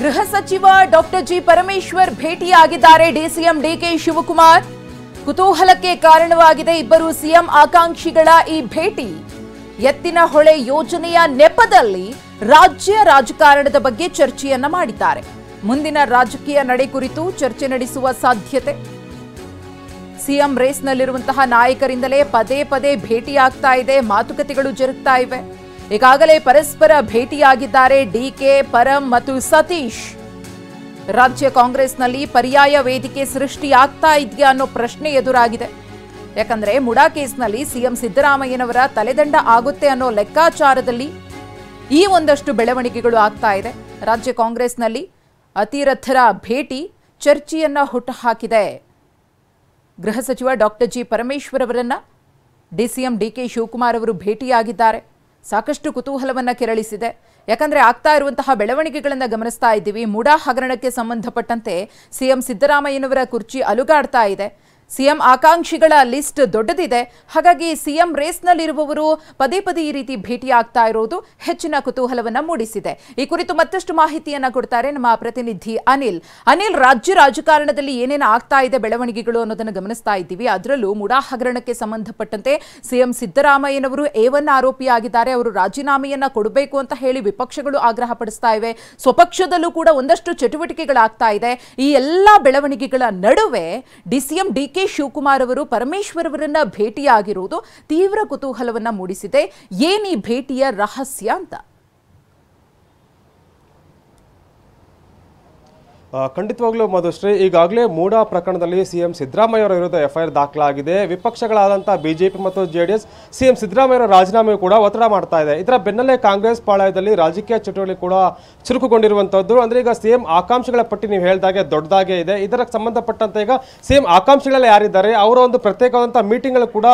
ಗೃಹ ಸಚಿವ doctor G Parameshwar ಭೇಟಿಯಾಗಿದ್ದಾರೆ ಡಿಸಿಎಂ ಡಿಕೆ ಶಿವಕುಮಾರ್. ಕುತೂಹಲಕ್ಕೆ ಕಾರಣವಾಗಿದೆ ಇಬ್ಬರು ಸಿಎಂ ಆಕಾಂಕ್ಷಿಗಳ ಈ ಭೇಟಿ. ಎತ್ತಿನಹೊಳೆ ಯೋಜನೆಯ ನೆಪದಲ್ಲಿ ರಾಜ್ಯ ರಾಜಕಾರಣದ ಬಗ್ಗೆ ಚರ್ಚೆಯನ್ನ ಮಾಡಿದ್ದಾರೆ. ಮುಂದಿನ ರಾಜಕೀಯ ನಡೆ ಕುರಿತು ಚರ್ಚೆ ನಡೆಸುವ ಸಾಧ್ಯತೆ. ಸಿಎಂ ರೇಸ್ನಲ್ಲಿರುವಂತಹ ನಾಯಕರಿಂದಲೇ ಪದೇ ಪದೇ ಭೇಟಿಯಾಗ್ತಾ ಇದೆ, ಮಾತುಕತೆಗಳು ಜರುಗ್ತಾ ಇವೆ. ಈಗಾಗಲೇ ಪರಸ್ಪರ ಭೇಟಿಯಾಗಿದ್ದಾರೆ ಡಿಕೆ, ಪರಂ ಮತ್ತು ಸತೀಶ್. ರಾಜ್ಯ ಕಾಂಗ್ರೆಸ್ನಲ್ಲಿ ಪರ್ಯಾಯ ವೇದಿಕೆ ಸೃಷ್ಟಿಯಾಗ್ತಾ ಇದೆಯಾ ಅನ್ನೋ ಪ್ರಶ್ನೆ ಎದುರಾಗಿದೆ. ಯಾಕಂದ್ರೆ ಮುಡಾ ಕೇಸ್ನಲ್ಲಿ ಸಿಎಂ ಸಿದ್ದರಾಮಯ್ಯನವರ ತಲೆದಂಡ ಆಗುತ್ತೆ ಅನ್ನೋ ಲೆಕ್ಕಾಚಾರದಲ್ಲಿ ಈ ಒಂದಷ್ಟು ಬೆಳವಣಿಗೆಗಳು ಆಗ್ತಾ ಇದೆ. ರಾಜ್ಯ ಕಾಂಗ್ರೆಸ್ನಲ್ಲಿ ಅತಿರಥರ ಭೇಟಿ ಚರ್ಚೆಯನ್ನ ಹುಟ್ಟುಹಾಕಿದೆ. ಗೃಹ ಸಚಿವ ಡಾಕ್ಟರ್ ಜಿ ಪರಮೇಶ್ವರ್ ಅವರನ್ನ ಡಿಸಿಎಂ ಡಿಕೆ ಶಿವಕುಮಾರ್ ಅವರು ಭೇಟಿಯಾಗಿದ್ದಾರೆ. ಸಾಕಷ್ಟು ಕುತೂಹಲವನ್ನ ಕೆರಳಿಸಿದೆ. ಯಾಕಂದ್ರೆ ಆಗ್ತಾ ಇರುವಂತಹ ಬೆಳವಣಿಗೆಗಳನ್ನ ಗಮನಿಸ್ತಾ ಇದ್ದೀವಿ. ಮುಡಾ ಹಗರಣಕ್ಕೆ ಸಂಬಂಧಪಟ್ಟಂತೆ ಸಿಎಂ ಸಿದ್ದರಾಮಯ್ಯನವರ ಕುರ್ಚಿ ಅಲುಗಾಡ್ತಾ ಇದೆ. ಸಿಎಂ ಆಕಾಂಕ್ಷಿಗಳ ಲಿಸ್ಟ್ ದೊಡ್ಡದಿದೆ. ಹಾಗಾಗಿ ಸಿಎಂ ರೇಸ್ನಲ್ಲಿರುವವರು ಪದೇ ಪದೇ ಈ ರೀತಿ ಭೇಟಿ ಆಗ್ತಾ ಇರೋದು ಹೆಚ್ಚಿನ ಕುತೂಹಲವನ್ನ ಮೂಡಿಸಿದೆ. ಈ ಕುರಿತು ಮತ್ತಷ್ಟು ಮಾಹಿತಿಯನ್ನ ಕೊಡ್ತಾರೆ ನಮ್ಮ ಪ್ರತಿನಿಧಿ ಅನಿಲ್. ರಾಜ್ಯ ರಾಜಕಾರಣದಲ್ಲಿ ಏನೇನು ಆಗ್ತಾ ಇದೆ ಬೆಳವಣಿಗೆಗಳು ಅನ್ನೋದನ್ನು ಗಮನಿಸ್ತಾ ಇದ್ದೀವಿ. ಅದರಲ್ಲೂ ಮುಡಾ ಹಗರಣಕ್ಕೆ ಸಂಬಂಧಪಟ್ಟಂತೆ ಸಿಎಂ ಸಿದ್ದರಾಮಯ್ಯನವರು A1 ಆರೋಪಿಯಾಗಿದ್ದಾರೆ. ಅವರು ರಾಜೀನಾಮೆಯನ್ನ ಕೊಡಬೇಕು ಅಂತ ಹೇಳಿ ವಿಪಕ್ಷಗಳು ಆಗ್ರಹ ಪಡಿಸ್ತಾ ಇವೆ. ಸ್ವಪಕ್ಷದಲ್ಲೂ ಕೂಡ ಒಂದಷ್ಟು ಚಟುವಟಿಕೆಗಳಾಗ್ತಾ ಇದೆ. ಈ ಎಲ್ಲಾ ಬೆಳವಣಿಗೆಗಳ ನಡುವೆ ಡಿಸಿಎಂ ಡಿಕೆ ಶಿವಕುಮಾರ್ ಅವರು ಪರಮೇಶ್ವರ್ ಅವರನ್ನ ಭೇಟಿಯಾಗಿರುವುದು ತೀವ್ರ ಕುತೂಹಲವನ್ನ ಮೂಡಿಸಿದೆ. ಏನಿ ಭೇಟಿಯ ರಹಸ್ಯ ಅಂತ? ಖಂಡಿತವಾಗ್ಲೂ ಮಧುಶ್ರೀ, ಈಗಾಗಲೇ ಮೂಡಾ ಪ್ರಕರಣದಲ್ಲಿ ಸಿಎಂ ಸಿದ್ದರಾಮಯ್ಯ ಅವರ ವಿರುದ್ಧ ಎಫ್ಐಆರ್ ದಾಖಲಾಗಿದೆ. ವಿಪಕ್ಷಗಳಾದಂತಹ ಬಿಜೆಪಿ ಮತ್ತು ಜೆಡಿಎಸ್ ಸಿಎಂ ಸಿದ್ದರಾಮಯ್ಯ ಅವರ ರಾಜೀನಾಮೆ ಕೂಡ ಒತ್ತಡ ಮಾಡ್ತಾ ಇದೆ. ಇದರ ಬೆನ್ನಲ್ಲೇ ಕಾಂಗ್ರೆಸ್ ಪಾಳಯದಲ್ಲಿ ರಾಜಕೀಯ ಚಟುವಟಿಕೆ ಕೂಡ ಚುರುಕುಗೊಂಡಿರುವಂತದ್ದು. ಅಂದ್ರೆ ಈಗ ಸಿಎಂ ಆಕಾಂಕ್ಷಿಗಳ ಪಟ್ಟಿ ನೀವು ಹೇಳಿದಾಗೆ ದೊಡ್ಡದಾಗೆ ಇದೆ. ಇದರ ಸಂಬಂಧಪಟ್ಟಂತೆ ಈಗ ಸಿಎಂ ಆಕಾಂಕ್ಷಿಗಳೆಲ್ಲ ಯಾರಿದ್ದಾರೆ ಅವರ ಒಂದು ಪ್ರತ್ಯೇಕವಾದಂತಹ ಮೀಟಿಂಗ್ಗಳು ಕೂಡ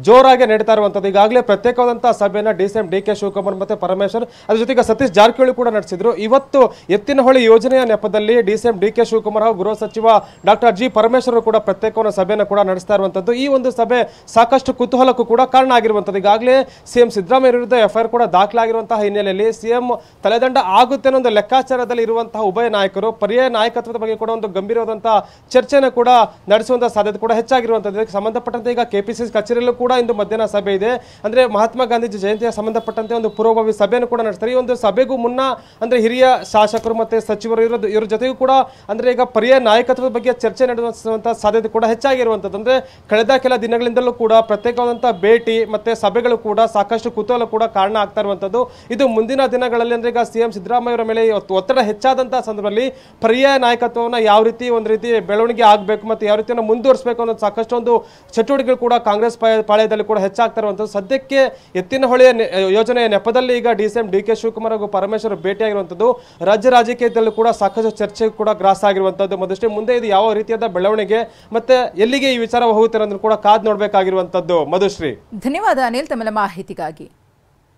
ಜೋರಾಗಿ ನಡೀತಾ ಇರುವಂತದ್ದು. ಈಗಾಗಲೇ ಪ್ರತ್ಯೇಕವಾದಂತಹ ಸಭೆಯನ್ನ ಡಿಸಿಎಂ ಡಿಕೆ ಶಿವಕುಮಾರ್ ಮತ್ತೆ ಪರಮೇಶ್ವರ್, ಅದ್ರ ಜೊತೆಗೆ ಸತೀಶ್ ಜಾರಕಿಹೊಳಿ ಕೂಡ ನಡೆಸಿದ್ರು. ಇವತ್ತು ಎತ್ತಿನಹೊಳೆ ಯೋಜನೆಯ ನೆಪದಲ್ಲಿ ಡಿಸಿಎಂ ಡಿಕೆ ಶಿವಕುಮಾರ್ ಹಾಗೂ ಗೃಹ ಸಚಿವ ಡಾಕ್ಟರ್ ಜಿ ಪರಮೇಶ್ವರ್ ಕೂಡ ಪ್ರತ್ಯೇಕವಾದ ಸಭೆಯನ್ನು ಕೂಡ ನಡೆಸ್ತಾ ಇರುವಂತದ್ದು. ಈ ಒಂದು ಸಭೆ ಸಾಕಷ್ಟು ಕುತೂಹಲಕ್ಕೂ ಕೂಡ ಕಾರಣ ಆಗಿರುವಂತದ್ದು. ಈಗಾಗಲೇ ಸಿಎಂ ಸಿದ್ದರಾಮಯ್ಯ ವಿರುದ್ಧ ಎಫ್ಐಆರ್ ಕೂಡ ದಾಖಲಾಗಿರುವಂತಹ ಹಿನ್ನೆಲೆಯಲ್ಲಿ ಸಿಎಂ ತಲೆದಂಡ ಆಗುತ್ತೆ ಅನ್ನೋ ಒಂದು ಲೆಕ್ಕಾಚಾರದಲ್ಲಿ ಇರುವಂತಹ ಉಭಯ ನಾಯಕರು ಪರ್ಯಾಯ ನಾಯಕತ್ವದ ಬಗ್ಗೆ ಕೂಡ ಒಂದು ಗಂಭೀರವಾದಂತಹ ಚರ್ಚೆಯನ್ನು ಕೂಡ ನಡೆಸುವಂತಹ ಸಾಧ್ಯತೆ ಕೂಡ ಹೆಚ್ಚಾಗಿರುವಂತದ್ದು. ಇದಕ್ಕೆ ಸಂಬಂಧಪಟ್ಟಂತೆ ಈಗ ಕೆಪಿಸಿಸಿ ಕಚೇರಿಯಲ್ಲೂ ಕೂಡ ಇಂದು ಮಧ್ಯಾಹ್ನ ಸಭೆ ಇದೆ. ಅಂದ್ರೆ ಮಹಾತ್ಮ ಗಾಂಧೀಜಿ ಜಯಂತಿಯ ಸಂಬಂಧಪಟ್ಟಂತೆ ಒಂದು ಪೂರ್ವಭಾವಿ ಸಭೆಯನ್ನು ಕೂಡ ನಡೆಸ್ತಾರೆ. ಈ ಒಂದು ಸಭೆಗೂ ಮುನ್ನ ಅಂದ್ರೆ ಹಿರಿಯ ಶಾಸಕರು ಮತ್ತೆ ಸಚಿವರು ಇವರ ಜೊತೆಗೂ ಕೂಡ ಅಂದ್ರೆ ಈಗ ಪರ್ಯಾಯ ನಾಯಕತ್ವದ ಬಗ್ಗೆ ಚರ್ಚೆ ನಡೆಸುವಂತಹ ಸಾಧ್ಯತೆ ಕೂಡ ಹೆಚ್ಚಾಗಿರುವಂತದ್ದು. ಅಂದ್ರೆ ಕಳೆದ ಕೆಲ ದಿನಗಳಿಂದಲೂ ಕೂಡ ಪ್ರತ್ಯೇಕವಾದಂತಹ ಭೇಟಿ ಮತ್ತೆ ಸಭೆಗಳು ಕೂಡ ಸಾಕಷ್ಟು ಕುತೂಹಲ ಕೂಡ ಕಾರಣ ಆಗ್ತಾ ಇರುವಂತದ್ದು. ಇದು ಮುಂದಿನ ದಿನಗಳಲ್ಲಿ ಅಂದ್ರೆ ಈಗ ಸಿಎಂ ಸಿದ್ದರಾಮಯ್ಯ ಅವರ ಮೇಲೆ ಒತ್ತಡ ಹೆಚ್ಚಾದಂತಹ ಸಂದರ್ಭದಲ್ಲಿ ಪರ್ಯಾಯ ನಾಯಕತ್ವವನ್ನು ಯಾವ ರೀತಿ ಒಂದು ರೀತಿ ಬೆಳವಣಿಗೆ ಆಗಬೇಕು ಮತ್ತೆ ಯಾವ ರೀತಿಯನ್ನು ಮುಂದುವರಿಸಬೇಕು ಅನ್ನೋ ಸಾಕಷ್ಟು ಒಂದು ಚಟುವಟಿಕೆಗಳು ಕೂಡ ಕಾಂಗ್ರೆಸ್ ಪಾಳ್ಯದಲ್ಲಿ ಕೂಡ ಹೆಚ್ಚಾಗ್ತಾ ಇರುವಂತದ್ದು. ಸದ್ಯಕ್ಕೆ ಎತ್ತಿನಹೊಳೆಯ ಯೋಜನೆಯ ನೆಪದಲ್ಲಿ ಈಗ ಡಿಸಿಎಂ ಡಿಕೆ ಶಿವಕುಮಾರ್ ಹಾಗೂ ಪರಮೇಶ್ವರ್ ಭೇಟಿಯಾಗಿರುವಂತದ್ದು ರಾಜ್ಯ ರಾಜಕೀಯದಲ್ಲೂ ಕೂಡ ಸಾಕಷ್ಟು ಚರ್ಚೆ ಕೂಡ ಗ್ರಾಸ ಆಗಿರುವಂತದ್ದು. ಮಧುಶ್ರೀ, ಮುಂದೆ ಇದು ಯಾವ ರೀತಿಯಾದ ಬೆಳವಣಿಗೆ ಮತ್ತೆ ಎಲ್ಲಿಗೆ ಈ ವಿಚಾರ ಹೋಗುತ್ತಿರೋದನ್ನು ಕೂಡ ಕಾದ್ ನೋಡಬೇಕಾಗಿರುವಂತದ್ದು. ಮಧುಶ್ರೀ, ಧನ್ಯವಾದ ಅನಿಲ್ ತಮ್ಮ ಮಾಹಿತಿಗಾಗಿ.